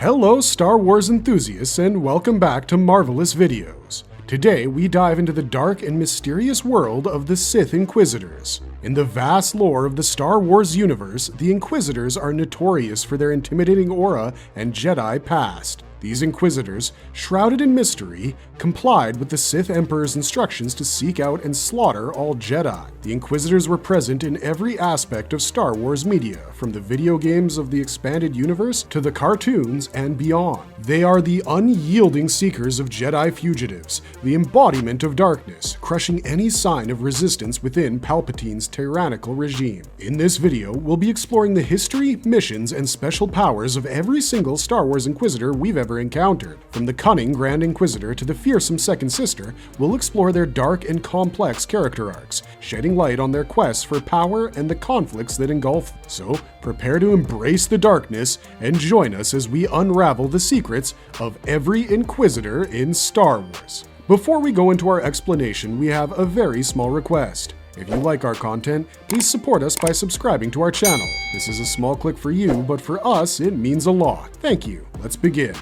Hello Star Wars enthusiasts and welcome back to Marvelous Videos. Today we dive into the dark and mysterious world of the Sith Inquisitors. In the vast lore of the Star Wars universe, the Inquisitors are notorious for their intimidating aura and Jedi past. These Inquisitors, shrouded in mystery, complied with the Sith Emperor's instructions to seek out and slaughter all Jedi. The Inquisitors were present in every aspect of Star Wars media, from the video games of the expanded universe to the cartoons and beyond. They are the unyielding seekers of Jedi fugitives, the embodiment of darkness, crushing any sign of resistance within Palpatine's tyrannical regime. In this video, we'll be exploring the history, missions, and special powers of every single Star Wars Inquisitor we've ever encountered. From the cunning Grand Inquisitor to the fearsome Second Sister, we'll explore their dark and complex character arcs, shedding light on their quests for power and the conflicts that engulf them. So, prepare to embrace the darkness and join us as we unravel the secrets of every Inquisitor in Star Wars. Before we go into our explanation, we have a very small request. If you like our content, please support us by subscribing to our channel. This is a small click for you, but for us, it means a lot. Thank you. Let's begin.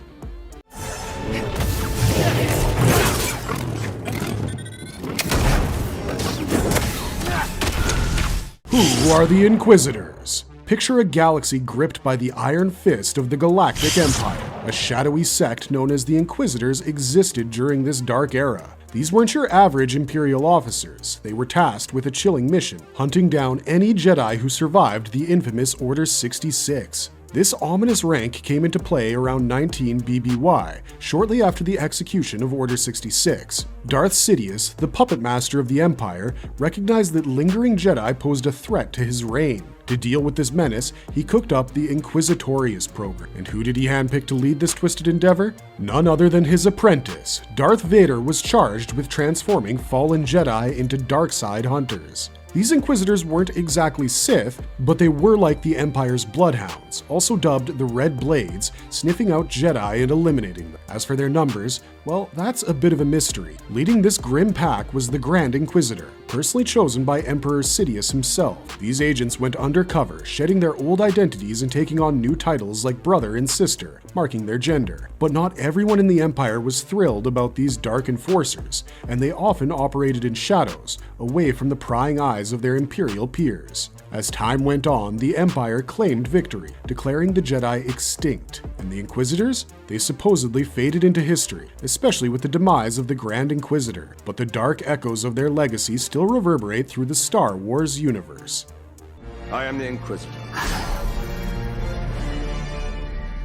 Who are the Inquisitors? Picture a galaxy gripped by the iron fist of the Galactic Empire. A shadowy sect known as the Inquisitors existed during this dark era. These weren't your average Imperial officers. They were tasked with a chilling mission, hunting down any Jedi who survived the infamous Order 66. This ominous rank came into play around 19 BBY, shortly after the execution of Order 66. Darth Sidious, the puppet master of the Empire, recognized that lingering Jedi posed a threat to his reign. To deal with this menace, he cooked up the Inquisitorius program. And who did he handpick to lead this twisted endeavor? None other than his apprentice. Darth Vader was charged with transforming fallen Jedi into dark side hunters. These Inquisitors weren't exactly Sith, but they were like the Empire's bloodhounds, also dubbed the Red Blades, sniffing out Jedi and eliminating them. As for their numbers, well, that's a bit of a mystery. Leading this grim pack was the Grand Inquisitor, personally chosen by Emperor Sidious himself. These agents went undercover, shedding their old identities and taking on new titles like brother and sister, marking their gender. But not everyone in the Empire was thrilled about these dark enforcers, and they often operated in shadows, away from the prying eyes of their Imperial peers. As time went on, the Empire claimed victory, declaring the Jedi extinct, and the Inquisitors? They supposedly faded into history, especially with the demise of the Grand Inquisitor, but the dark echoes of their legacy still reverberate through the Star Wars universe. I am the Inquisitor.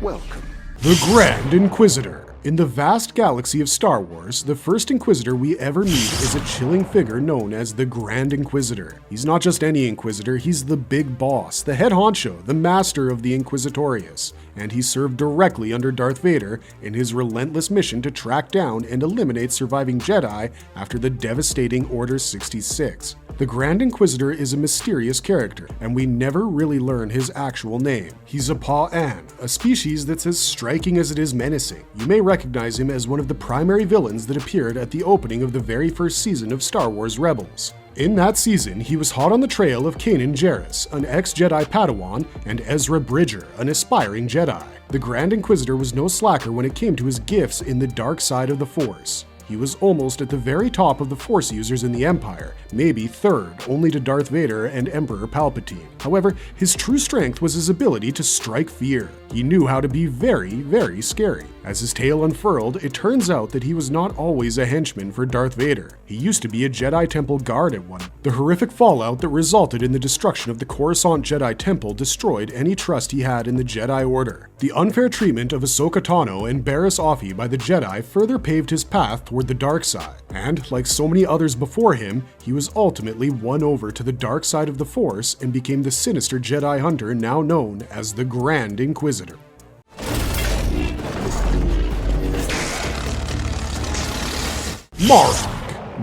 Welcome. The Grand Inquisitor. In the vast galaxy of Star Wars, the first Inquisitor we ever meet is a chilling figure known as the Grand Inquisitor. He's not just any Inquisitor, he's the big boss, the head honcho, the master of the Inquisitorius, and he served directly under Darth Vader in his relentless mission to track down and eliminate surviving Jedi after the devastating Order 66. The Grand Inquisitor is a mysterious character, and we never really learn his actual name. He's a Pa'an, a species that's as striking as it is menacing. You may recognize him as one of the primary villains that appeared at the opening of the very first season of Star Wars Rebels. In that season, he was hot on the trail of Kanan Jarrus, an ex-Jedi Padawan, and Ezra Bridger, an aspiring Jedi. The Grand Inquisitor was no slacker when it came to his gifts in the dark side of the Force. He was almost at the very top of the Force users in the Empire, maybe third only to Darth Vader and Emperor Palpatine. However, his true strength was his ability to strike fear. He knew how to be very, very scary. As his tale unfurled, it turns out that he was not always a henchman for Darth Vader. He used to be a Jedi Temple guard at one. The horrific fallout that resulted in the destruction of the Coruscant Jedi Temple destroyed any trust he had in the Jedi Order. The unfair treatment of Ahsoka Tano and Barriss Offee by the Jedi further paved his path toward the dark side. And, like so many others before him, he was ultimately won over to the dark side of the Force and became the sinister Jedi hunter now known as the Grand Inquisitor. Marrok.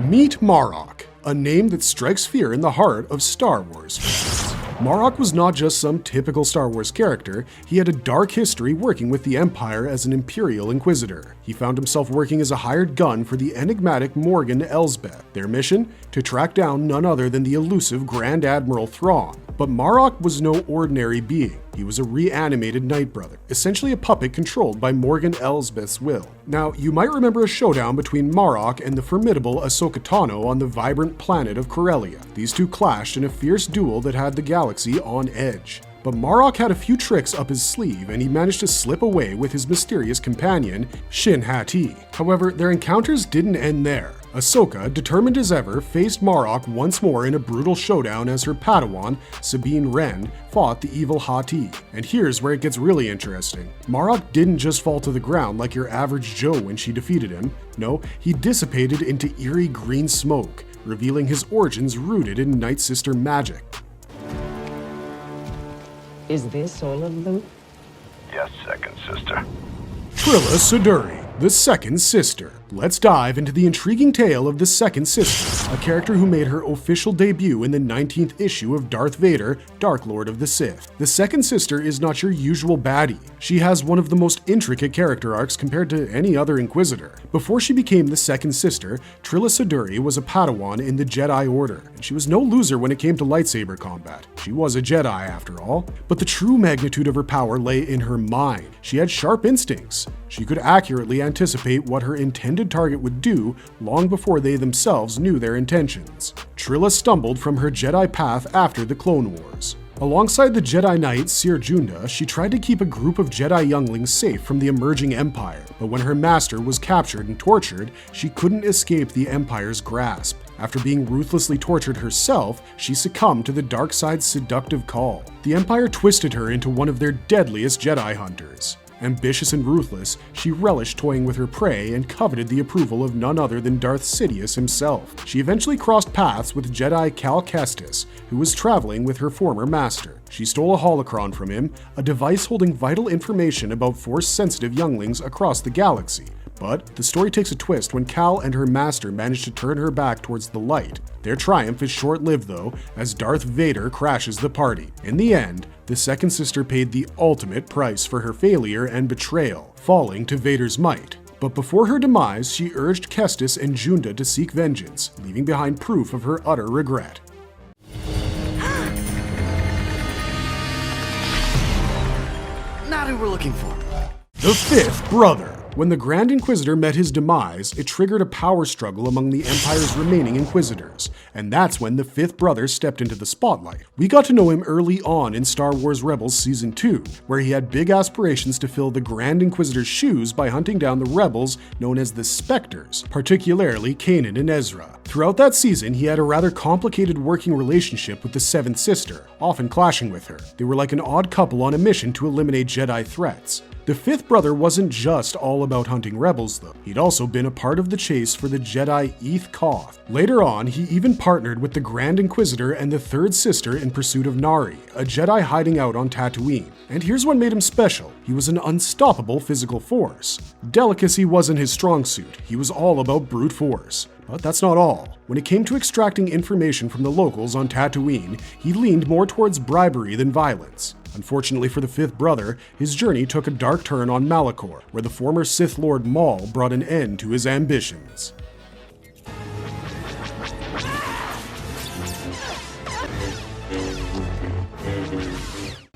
Meet Marrok, a name that strikes fear in the heart of Star Wars fans. Marrok was not just some typical Star Wars character, he had a dark history working with the Empire as an Imperial Inquisitor. He found himself working as a hired gun for the enigmatic Morgan Elsbeth. Their mission? To track down none other than the elusive Grand Admiral Thrawn. But Marrok was no ordinary being. He was a reanimated Night Brother, essentially a puppet controlled by Morgan Elsbeth's will. Now, you might remember a showdown between Marrok and the formidable Ahsoka Tano on the vibrant planet of Corellia. These two clashed in a fierce duel that had the galaxy on edge. But Marrok had a few tricks up his sleeve, and he managed to slip away with his mysterious companion, Shin Hati. However, their encounters didn't end there. Ahsoka, determined as ever, faced Marrok once more in a brutal showdown as her Padawan, Sabine Wren, fought the evil Hati. And here's where it gets really interesting. Marrok didn't just fall to the ground like your average Joe when she defeated him. No, he dissipated into eerie green smoke, revealing his origins rooted in Night Sister magic. Is this all of them? Yes, second sister. Trilla Suduri, the Second Sister. Let's dive into the intriguing tale of the Second Sister, a character who made her official debut in the 19th issue of Darth Vader, Dark Lord of the Sith. The Second Sister is not your usual baddie. She has one of the most intricate character arcs compared to any other Inquisitor. Before she became the Second Sister, Trilla Suduri was a Padawan in the Jedi Order, and she was no loser when it came to lightsaber combat. She was a Jedi after all. But the true magnitude of her power lay in her mind. She had sharp instincts. She could accurately anticipate what her intended target would do long before they themselves knew their intentions. Trilla stumbled from her Jedi path after the Clone Wars. Alongside the Jedi Knight Seer Junda, she tried to keep a group of Jedi younglings safe from the emerging Empire, but when her master was captured and tortured, she couldn't escape the Empire's grasp. After being ruthlessly tortured herself, she succumbed to the dark side's seductive call. The Empire twisted her into one of their deadliest Jedi hunters. Ambitious and ruthless, she relished toying with her prey and coveted the approval of none other than Darth Sidious himself. She eventually crossed paths with Jedi Cal Kestis, who was traveling with her former master. She stole a holocron from him, a device holding vital information about Force-sensitive younglings across the galaxy. But the story takes a twist when Cal and her master manage to turn her back towards the light. Their triumph is short-lived though, as Darth Vader crashes the party. In the end, the Second Sister paid the ultimate price for her failure and betrayal, falling to Vader's might. But before her demise, she urged Kestis and Junda to seek vengeance, leaving behind proof of her utter regret. Not who we're looking for. The Fifth Brother. When the Grand Inquisitor met his demise, it triggered a power struggle among the Empire's remaining Inquisitors, and that's when the Fifth Brother stepped into the spotlight. We got to know him early on in Star Wars Rebels Season 2, where he had big aspirations to fill the Grand Inquisitor's shoes by hunting down the rebels known as the Spectres, particularly Kanan and Ezra. Throughout that season, he had a rather complicated working relationship with the Seventh Sister, often clashing with her. They were like an odd couple on a mission to eliminate Jedi threats. The Fifth Brother wasn't just all about hunting rebels though. He'd also been a part of the chase for the Jedi Eth Koth. Later on, he even partnered with the Grand Inquisitor and the Third Sister in pursuit of Nari, a Jedi hiding out on Tatooine. And here's what made him special. He was an unstoppable physical force. Delicacy wasn't his strong suit. He was all about brute force. But that's not all. When it came to extracting information from the locals on Tatooine, he leaned more towards bribery than violence. Unfortunately for the Fifth Brother, his journey took a dark turn on Malachor, where the former Sith Lord Maul brought an end to his ambitions.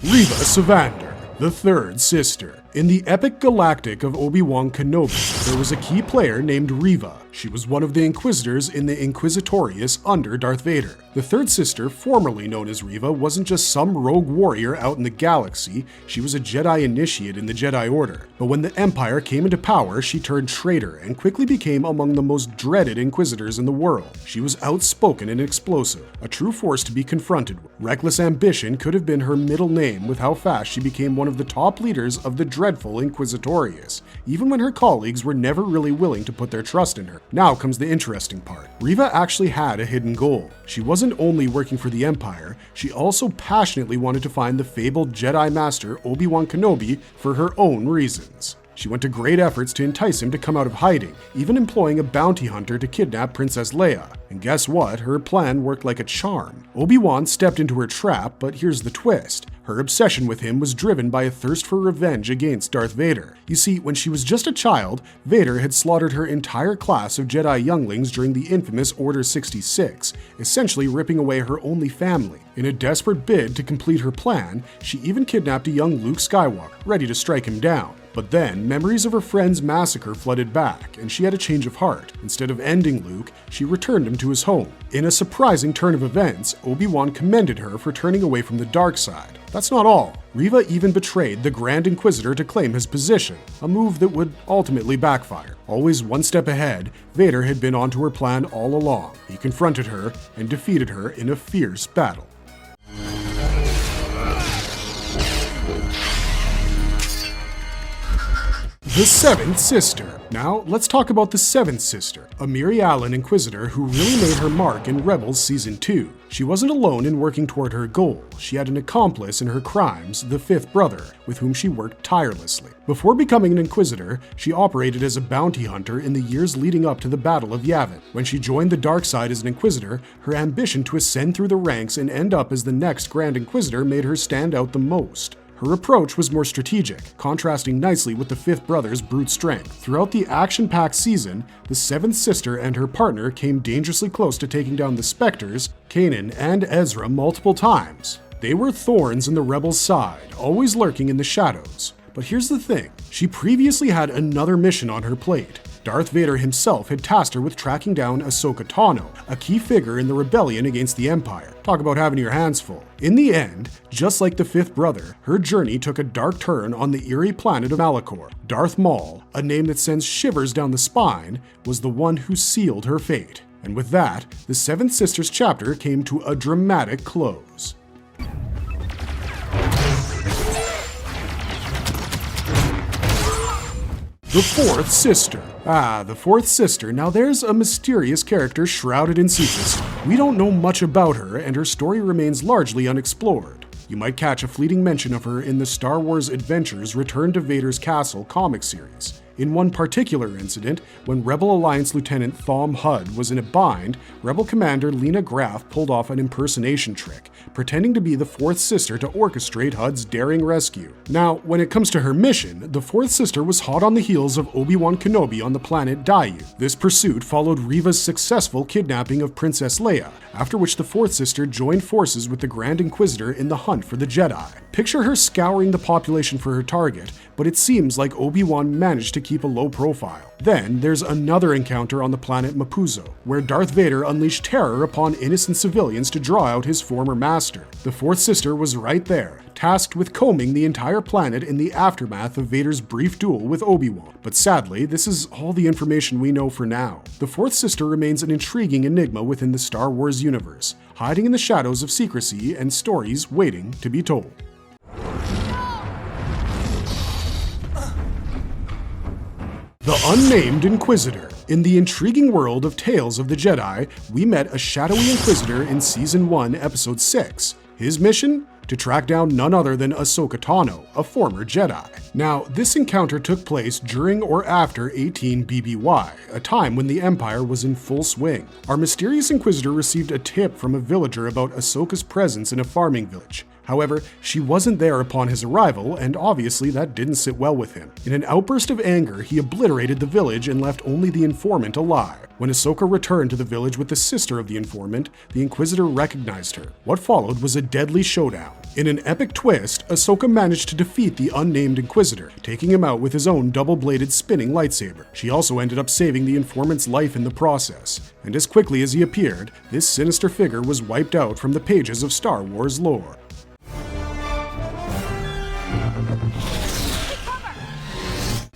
Reva Savander, the Third Sister. In the epic galactic of Obi-Wan Kenobi, there was a key player named Reva. She was one of the Inquisitors in the Inquisitorius under Darth Vader. The Third Sister, formerly known as Reva, wasn't just some rogue warrior out in the galaxy, she was a Jedi initiate in the Jedi Order. But when the Empire came into power, she turned traitor and quickly became among the most dreaded Inquisitors in the world. She was outspoken and explosive, a true force to be confronted with. Reckless ambition could have been her middle name with how fast she became one of the top leaders of the dreadful Inquisitorius, even when her colleagues were never really willing to put their trust in her. Now comes the interesting part. Reva actually had a hidden goal. She wasn't only working for the Empire, she also passionately wanted to find the fabled Jedi Master Obi-Wan Kenobi for her own reasons. She went to great efforts to entice him to come out of hiding, even employing a bounty hunter to kidnap Princess Leia. And guess what? Her plan worked like a charm. Obi-Wan stepped into her trap, but here's the twist. Her Her obsession with him was driven by a thirst for revenge against Darth Vader. You see, when she was just a child, Vader had slaughtered her entire class of Jedi younglings during the infamous Order 66, essentially ripping away her only family. In a desperate bid to complete her plan, she even kidnapped a young Luke Skywalker, ready to strike him down. But then, memories of her friend's massacre flooded back, and she had a change of heart. Instead of ending Luke, she returned him to his home. In a surprising turn of events, Obi-Wan commended her for turning away from the dark side. That's not all. Reva even betrayed the Grand Inquisitor to claim his position, a move that would ultimately backfire. Always one step ahead, Vader had been onto her plan all along. He confronted her and defeated her in a fierce battle. The Seventh Sister. Now, let's talk about the Seventh Sister, a Miri Allen Inquisitor who really made her mark in Rebels Season 2. She wasn't alone in working toward her goal. She had an accomplice in her crimes, the Fifth Brother, with whom she worked tirelessly. Before becoming an Inquisitor, she operated as a bounty hunter in the years leading up to the Battle of Yavin. When she joined the dark side as an Inquisitor, her ambition to ascend through the ranks and end up as the next Grand Inquisitor made her stand out the most. Her approach was more strategic, contrasting nicely with the Fifth Brother's brute strength. Throughout the action-packed season, the Seventh Sister and her partner came dangerously close to taking down the Spectres, Kanan, and Ezra multiple times. They were thorns in the Rebels' side, always lurking in the shadows. But here's the thing, she previously had another mission on her plate. Darth Vader himself had tasked her with tracking down Ahsoka Tano, a key figure in the rebellion against the Empire. Talk about having your hands full. In the end, just like the Fifth Brother, her journey took a dark turn on the eerie planet of Malachor. Darth Maul, a name that sends shivers down the spine, was the one who sealed her fate. And with that, the Seventh Sister's chapter came to a dramatic close. The Fourth Sister. The Fourth Sister. Now there's a mysterious character shrouded in secrecy. We don't know much about her, and her story remains largely unexplored. You might catch a fleeting mention of her in the Star Wars Adventures Return to Vader's Castle comic series. In one particular incident, when Rebel Alliance Lieutenant Thom Hudd was in a bind, Rebel Commander Lena Graff pulled off an impersonation trick, pretending to be the Fourth Sister to orchestrate Hudd's daring rescue. Now, when it comes to her mission, the Fourth Sister was hot on the heels of Obi-Wan Kenobi on the planet Daiyu. This pursuit followed Reva's successful kidnapping of Princess Leia, after which the Fourth Sister joined forces with the Grand Inquisitor in the hunt for the Jedi. Picture her scouring the population for her target, but it seems like Obi-Wan managed to keep a low profile. Then there's another encounter on the planet Mapuzo, where Darth Vader unleashed terror upon innocent civilians to draw out his former master. The Fourth Sister was right there, tasked with combing the entire planet in the aftermath of Vader's brief duel with Obi-Wan. But sadly, this is all the information we know for now. The Fourth Sister remains an intriguing enigma within the Star Wars universe, hiding in the shadows of secrecy and stories waiting to be told. The Unnamed Inquisitor. In the intriguing world of Tales of the Jedi, we met a shadowy Inquisitor in Season 1, Episode 6. His mission? To track down none other than Ahsoka Tano, a former Jedi. Now, this encounter took place during or after 18 BBY, a time when the Empire was in full swing. Our mysterious Inquisitor received a tip from a villager about Ahsoka's presence in a farming village. However, she wasn't there upon his arrival, and obviously that didn't sit well with him. In an outburst of anger, he obliterated the village and left only the informant alive. When Ahsoka returned to the village with the sister of the informant, the Inquisitor recognized her. What followed was a deadly showdown. In an epic twist, Ahsoka managed to defeat the Unnamed Inquisitor, taking him out with his own double-bladed spinning lightsaber. She also ended up saving the informant's life in the process. And as quickly as he appeared, this sinister figure was wiped out from the pages of Star Wars lore.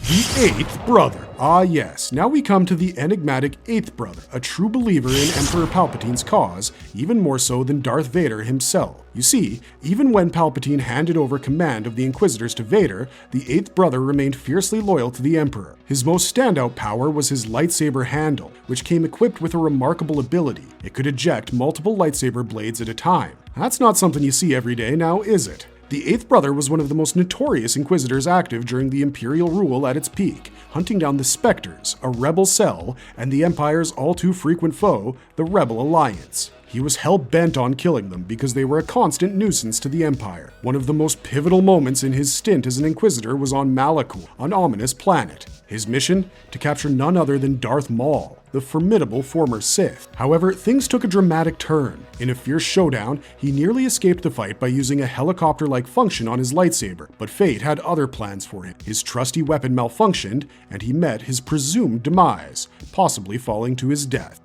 The Eighth Brother. Ah yes, now we come to the enigmatic Eighth Brother, a true believer in Emperor Palpatine's cause, even more so than Darth Vader himself. You see, even when Palpatine handed over command of the Inquisitors to Vader, the Eighth Brother remained fiercely loyal to the Emperor. His most standout power was his lightsaber handle, which came equipped with a remarkable ability. It could eject multiple lightsaber blades at a time. That's not something you see every day now, is it? The eighth brother was one of the most notorious Inquisitors active during the Imperial rule at its peak, hunting down the Spectres, a rebel cell, and the Empire's all-too-frequent foe, the Rebel Alliance. He was hell-bent on killing them because they were a constant nuisance to the Empire. One of the most pivotal moments in his stint as an Inquisitor was on Malakul, an ominous planet. His mission? To capture none other than Darth Maul, the formidable former Sith. However, things took a dramatic turn. In a fierce showdown, he nearly escaped the fight by using a helicopter-like function on his lightsaber, but fate had other plans for him. His trusty weapon malfunctioned, and he met his presumed demise, possibly falling to his death.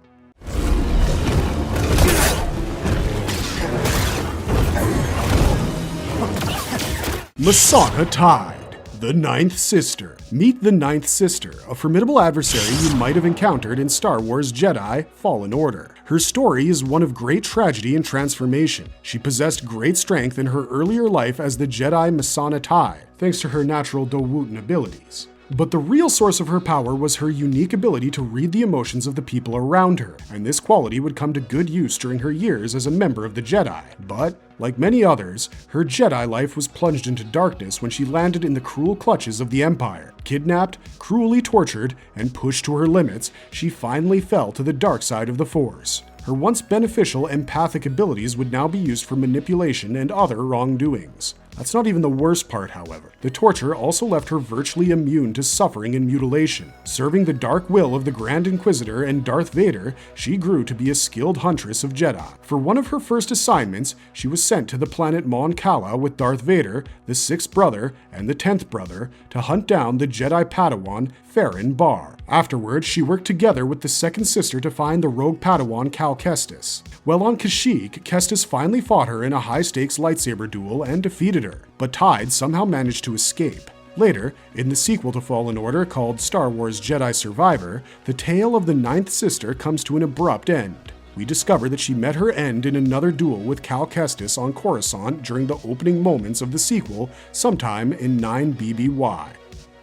Masana Tide, the Ninth Sister. Meet the Ninth Sister, a formidable adversary you might have encountered in Star Wars Jedi Fallen Order. Her story is one of great tragedy and transformation. She possessed great strength in her earlier life as the Jedi Masana Tide, thanks to her natural Dowutin abilities. But the real source of her power was her unique ability to read the emotions of the people around her, and this quality would come to good use during her years as a member of the Jedi. But, like many others, her Jedi life was plunged into darkness when she landed in the cruel clutches of the Empire. Kidnapped, cruelly tortured, and pushed to her limits, she finally fell to the dark side of the Force. Her once beneficial empathic abilities would now be used for manipulation and other wrongdoings. That's not even the worst part, however. The torture also left her virtually immune to suffering and mutilation. Serving the dark will of the Grand Inquisitor and Darth Vader, she grew to be a skilled huntress of Jedi. For one of her first assignments, she was sent to the planet Mon Cala with Darth Vader, the sixth brother, and the 10th brother to hunt down the Jedi Padawan Ferrin Bar. Afterwards, she worked together with the second sister to find the rogue Padawan Cal Kestis. While on Kashyyyk, Kestis finally fought her in a high-stakes lightsaber duel and defeated her, but Tide somehow managed to escape. Later, in the sequel to Fallen Order called Star Wars Jedi Survivor, the tale of the Ninth Sister comes to an abrupt end. We discover that she met her end in another duel with Cal Kestis on Coruscant during the opening moments of the sequel sometime in 9 BBY.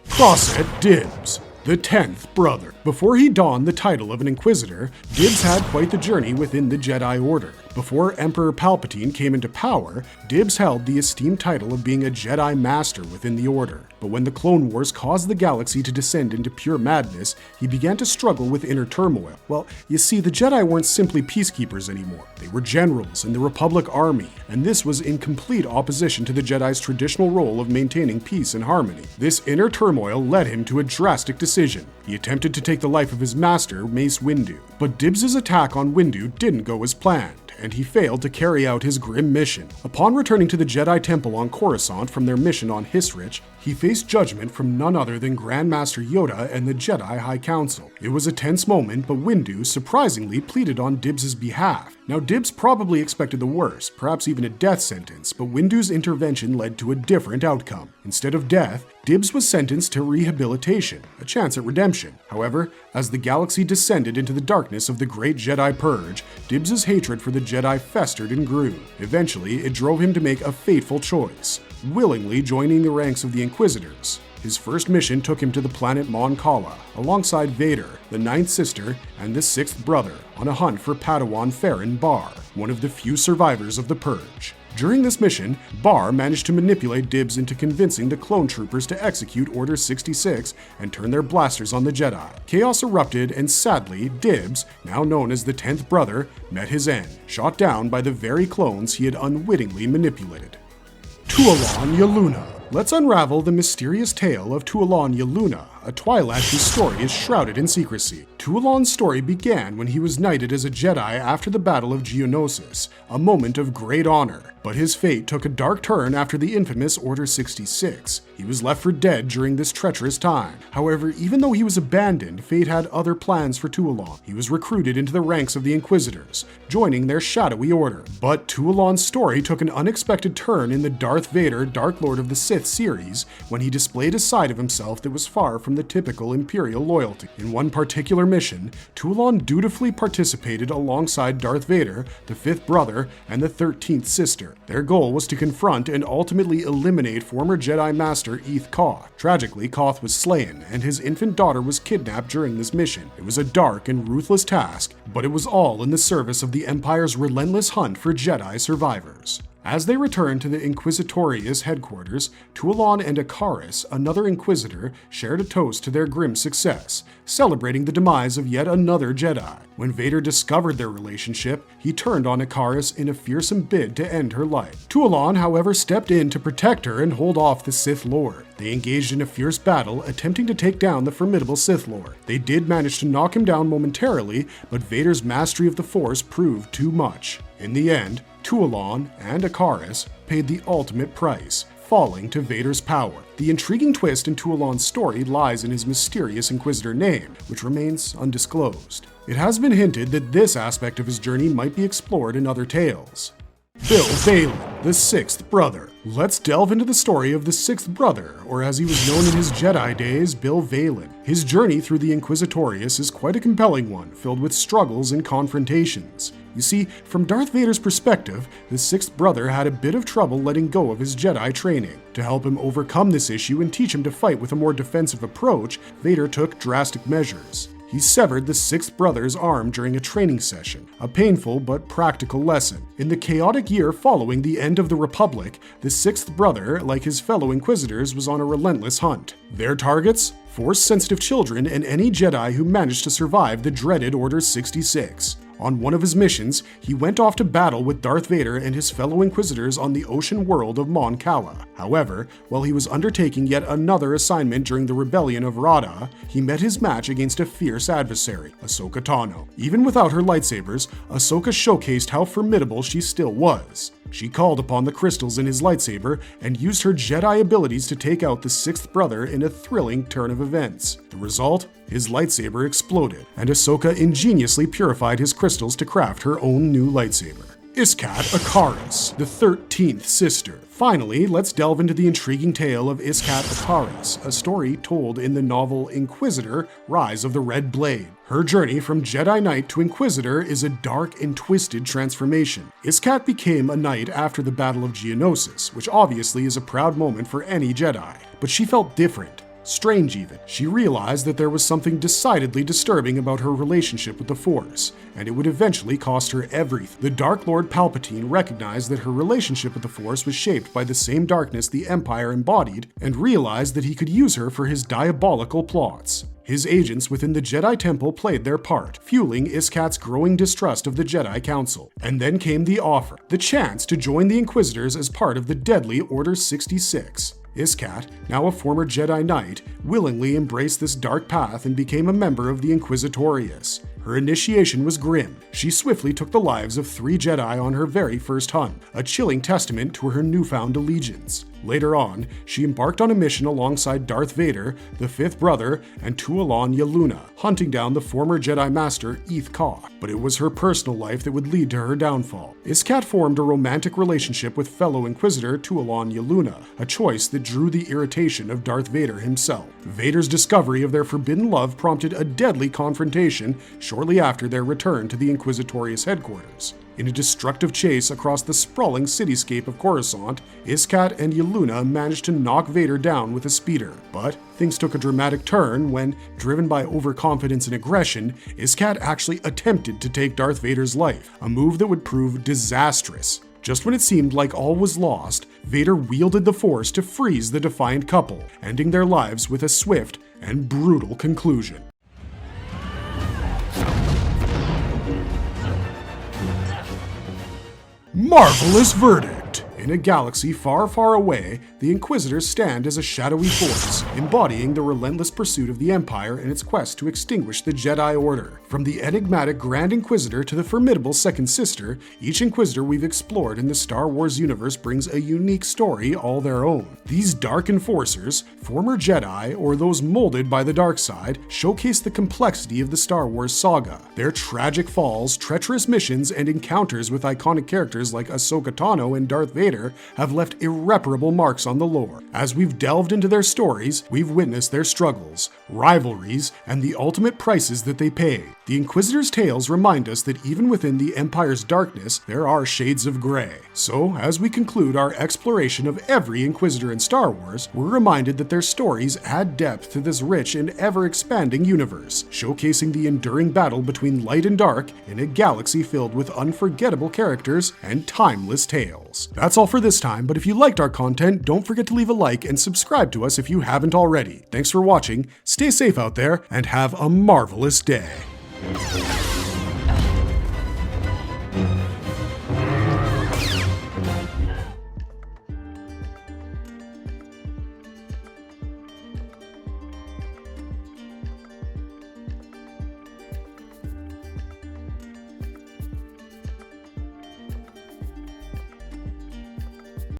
Crosset Dibs, the 10th brother. Before he donned the title of an Inquisitor, Dibs had quite the journey within the Jedi Order. Before Emperor Palpatine came into power, Dibs held the esteemed title of being a Jedi Master within the Order. But when the Clone Wars caused the galaxy to descend into pure madness, he began to struggle with inner turmoil. Well, you see, the Jedi weren't simply peacekeepers anymore. They were generals in the Republic Army, and this was in complete opposition to the Jedi's traditional role of maintaining peace and harmony. This inner turmoil led him to a drastic decision. He attempted to take the life of his master, Mace Windu. But Dibs' attack on Windu didn't go as planned, and he failed to carry out his grim mission. Upon returning to the Jedi Temple on Coruscant from their mission on Hisrich, he faced judgment from none other than Grand Master Yoda and the Jedi High Council. It was a tense moment, but Windu surprisingly pleaded on Dibs' behalf. Now, Dibs probably expected the worst, perhaps even a death sentence, but Windu's intervention led to a different outcome. Instead of death, Dibs was sentenced to rehabilitation, a chance at redemption. However, as the galaxy descended into the darkness of the Great Jedi Purge, Dibs' hatred for the Jedi festered and grew. Eventually, it drove him to make a fateful choice, willingly joining the ranks of the Inquisitors. His first mission took him to the planet Mon Cala, alongside Vader, the Ninth Sister, and the Sixth Brother, on a hunt for Padawan Ferrin Bar, one of the few survivors of the Purge. During this mission, Bar managed to manipulate Dibs into convincing the clone troopers to execute Order 66 and turn their blasters on the Jedi. Chaos erupted, and sadly, Dibs, now known as the 10th Brother, met his end, shot down by the very clones he had unwittingly manipulated. Tuon Yoluna. Let's unravel the mysterious tale of Tuon Yoluna, a Twi'lek whose story is shrouded in secrecy. Tuolon's story began when he was knighted as a Jedi after the Battle of Geonosis, a moment of great honor. But his fate took a dark turn after the infamous Order 66. He was left for dead during this treacherous time. However, even though he was abandoned, fate had other plans for Tuolon. He was recruited into the ranks of the Inquisitors, joining their shadowy order. But Tuolon's story took an unexpected turn in the Darth Vader Dark Lord of the Sith series when he displayed a side of himself that was far from the typical Imperial loyalty. In one particular mission, Tuolon dutifully participated alongside Darth Vader, the 5th brother, and the 13th sister. Their goal was to confront and ultimately eliminate former Jedi Master Eth Koth. Tragically, Koth was slain, and his infant daughter was kidnapped during this mission. It was a dark and ruthless task, but it was all in the service of the Empire's relentless hunt for Jedi survivors. As they returned to the Inquisitorius headquarters, Tuon and Akaris, another Inquisitor, shared a toast to their grim success, celebrating the demise of yet another Jedi. When Vader discovered their relationship, he turned on Akaris in a fearsome bid to end her life. Tuon, however, stepped in to protect her and hold off the Sith Lord. They engaged in a fierce battle, attempting to take down the formidable Sith Lord. They did manage to knock him down momentarily, but Vader's mastery of the Force proved too much. In the end, Tuon and Akaris paid the ultimate price, falling to Vader's power. The intriguing twist in Tuolon's story lies in his mysterious Inquisitor name, which remains undisclosed. It has been hinted that this aspect of his journey might be explored in other tales. Bill Valen, the sixth brother. Let's delve into the story of the sixth brother, or as he was known in his Jedi days, Bill Valen. His journey through the Inquisitorius is quite a compelling one, filled with struggles and confrontations. You see, from Darth Vader's perspective, the sixth brother had a bit of trouble letting go of his Jedi training. To help him overcome this issue and teach him to fight with a more defensive approach, Vader took drastic measures. He severed the sixth brother's arm during a training session, a painful but practical lesson. In the chaotic year following the end of the Republic, the sixth brother, like his fellow Inquisitors, was on a relentless hunt. Their targets? Force-sensitive children and any Jedi who managed to survive the dreaded Order 66. On one of his missions, he went off to battle with Darth Vader and his fellow Inquisitors on the ocean world of Mon Cala. However, while he was undertaking yet another assignment during the rebellion of Rada, he met his match against a fierce adversary, Ahsoka Tano. Even without her lightsabers, Ahsoka showcased how formidable she still was. She called upon the crystals in his lightsaber and used her Jedi abilities to take out the sixth brother in a thrilling turn of events. The result? His lightsaber exploded, and Ahsoka ingeniously purified his crystals to craft her own new lightsaber. Iscat Akaris, the 13th sister. Finally, let's delve into the intriguing tale of Iscat Akaris, a story told in the novel Inquisitor, Rise of the Red Blade. Her journey from Jedi Knight to Inquisitor is a dark and twisted transformation. Iscat became a knight after the Battle of Geonosis, which obviously is a proud moment for any Jedi, but she felt different. Strange even. She realized that there was something decidedly disturbing about her relationship with the Force, and it would eventually cost her everything. The Dark Lord Palpatine recognized that her relationship with the Force was shaped by the same darkness the Empire embodied, and realized that he could use her for his diabolical plots. His agents within the Jedi Temple played their part, fueling Iscat's growing distrust of the Jedi Council. And then came the offer, the chance to join the Inquisitors as part of the deadly Order 66. Iscat, now a former Jedi Knight, willingly embraced this dark path and became a member of the Inquisitorius. Her initiation was grim. She swiftly took the lives of 3 Jedi on her very first hunt, a chilling testament to her newfound allegiance. Later on, she embarked on a mission alongside Darth Vader, the fifth brother, and Tuon Yoluna, hunting down the former Jedi Master Eth Ka. But it was her personal life that would lead to her downfall. Iscat formed a romantic relationship with fellow Inquisitor Tuon Yoluna, a choice that drew the irritation of Darth Vader himself. Vader's discovery of their forbidden love prompted a deadly confrontation shortly after their return to the Inquisitorius headquarters. In a destructive chase across the sprawling cityscape of Coruscant, Iscat and Yoluna managed to knock Vader down with a speeder. But things took a dramatic turn when, driven by overconfidence and aggression, Iscat actually attempted to take Darth Vader's life, a move that would prove disastrous. Just when it seemed like all was lost, Vader wielded the Force to freeze the defiant couple, ending their lives with a swift and brutal conclusion. Marvelous verdict! In a galaxy far, far away, the Inquisitors stand as a shadowy force, embodying the relentless pursuit of the Empire in its quest to extinguish the Jedi Order. From the enigmatic Grand Inquisitor to the formidable Second Sister, each Inquisitor we've explored in the Star Wars universe brings a unique story all their own. These dark enforcers, former Jedi, or those molded by the dark side, showcase the complexity of the Star Wars saga. Their tragic falls, treacherous missions, and encounters with iconic characters like Ahsoka Tano and Darth Vader Inquisitor have left irreparable marks on the lore. As we've delved into their stories, we've witnessed their struggles, rivalries, and the ultimate prices that they pay. The Inquisitor's tales remind us that even within the Empire's darkness, there are shades of gray. So, as we conclude our exploration of every Inquisitor in Star Wars, we're reminded that their stories add depth to this rich and ever-expanding universe, showcasing the enduring battle between light and dark in a galaxy filled with unforgettable characters and timeless tales. That's all for this time, but if you liked our content, don't forget to leave a like and subscribe to us if you haven't already. Thanks for watching, stay safe out there, and have a marvelous day.